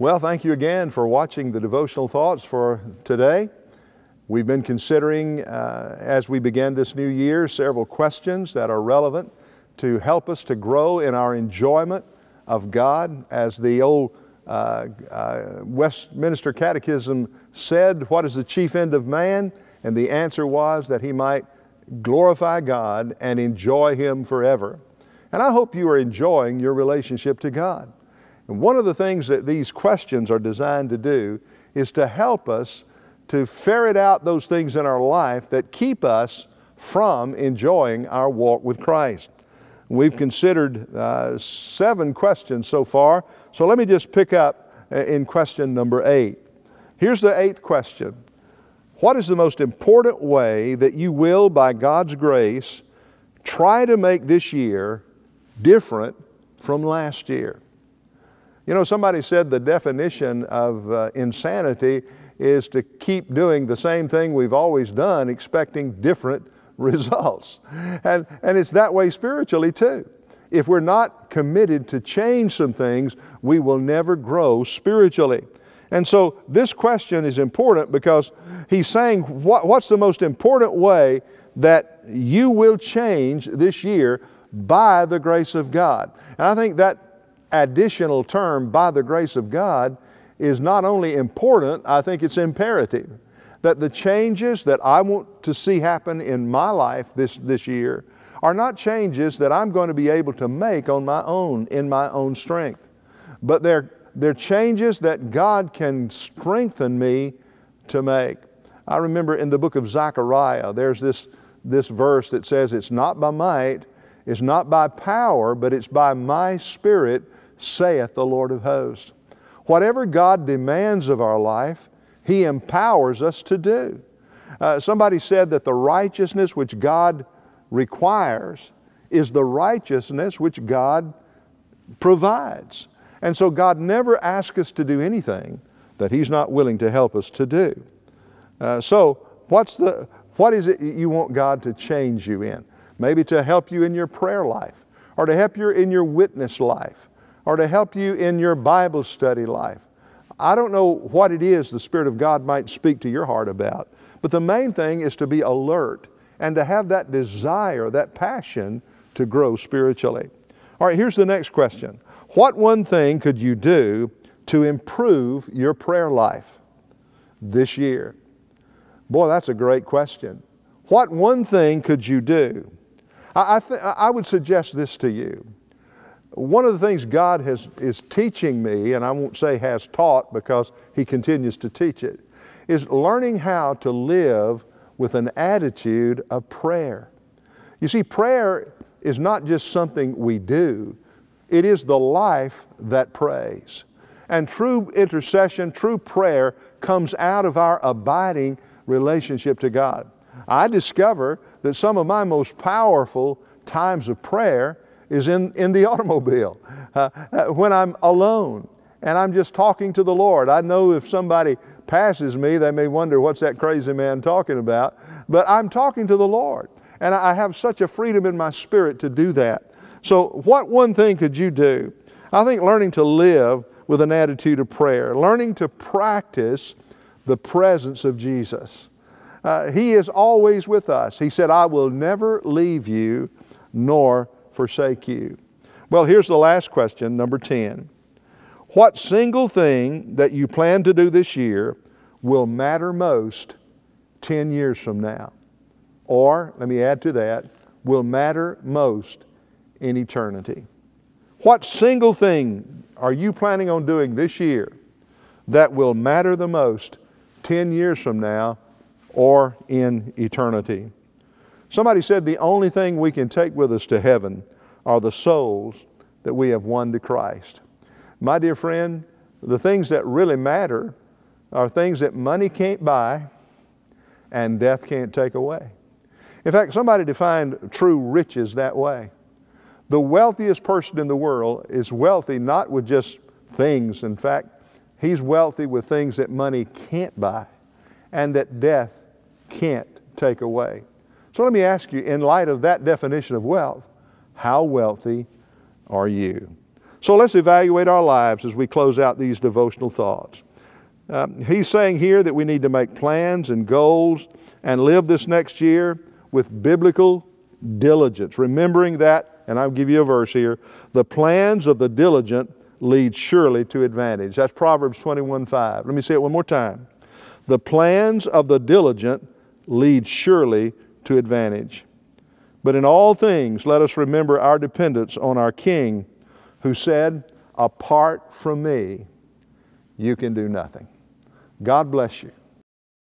Well, thank you again for watching the devotional thoughts for today. We've been considering, as we begin this new year, several questions that are relevant to help us to grow in our enjoyment of God. As the old Westminster Catechism said, what is the chief end of man? And the answer was that he might glorify God and enjoy Him forever. And I hope you are enjoying your relationship to God. And one of the things that these questions are designed to do is to help us to ferret out those things in our life that keep us from enjoying our walk with Christ. We've considered 7 questions so far, so let me just pick up in question number 8. Here's the 8th question. What is the most important way that you will, by God's grace, try to make this year different from last year? You know, somebody said the definition of insanity is to keep doing the same thing we've always done, expecting different results. And it's that way spiritually too. If we're not committed to change some things, we will never grow spiritually. And so this question is important because he's saying, what's the most important way that you will change this year by the grace of God? And I think that additional term, by the grace of God, is not only important, I think it's imperative. That the changes that I want to see happen in my life this year are not changes that I'm going to be able to make on my own, in my own strength. But they're changes that God can strengthen me to make. I remember in the book of Zechariah, there's this verse that says, it's not by might, it's not by power, but it's by my Spirit, saith the Lord of hosts. Whatever God demands of our life, He empowers us to do. Somebody said that the righteousness which God requires is the righteousness which God provides. And so God never asks us to do anything that He's not willing to help us to do. So what is it you want God to change you in? Maybe to help you in your prayer life, or to help you in your witness life, or to help you in your Bible study life. I don't know what it is the Spirit of God might speak to your heart about, but the main thing is to be alert and to have that desire, that passion to grow spiritually. All right, here's the next question. What one thing could you do to improve your prayer life this year? Boy, that's a great question. What one thing could you do? I would suggest this to you. One of the things God is teaching me, and I won't say has taught because He continues to teach it, is learning how to live with an attitude of prayer. You see, prayer is not just something we do. It is the life that prays. And true intercession, true prayer comes out of our abiding relationship to God. I discover that some of my most powerful times of prayer is in the automobile, when I'm alone and I'm just talking to the Lord. I know if somebody passes me, they may wonder, what's that crazy man talking about? But I'm talking to the Lord, and I have such a freedom in my spirit to do that. So what one thing could you do? I think learning to live with an attitude of prayer, learning to practice the presence of Jesus. He is always with us. He said, I will never leave you nor forsake you. Well, here's the last question, number 10. What single thing that you plan to do this year will matter most 10 years from now? Or, let me add to that, will matter most in eternity? What single thing are you planning on doing this year that will matter the most 10 years from now or in eternity? Somebody said the only thing we can take with us to heaven are the souls that we have won to Christ. My dear friend, the things that really matter are things that money can't buy and death can't take away. In fact, somebody defined true riches that way. The wealthiest person in the world is wealthy not with just things. In fact, he's wealthy with things that money can't buy and that death can't take away. So let me ask you, in light of that definition of wealth, how wealthy are you? So let's evaluate our lives as we close out these devotional thoughts. He's saying here that we need to make plans and goals and live this next year with biblical diligence, remembering that, and I'll give you a verse here, the plans of the diligent lead surely to advantage. That's Proverbs 21:5. Let me say it one more time. The plans of the diligent lead surely to advantage. But in all things, let us remember our dependence on our King, who said, apart from me, you can do nothing. God bless you.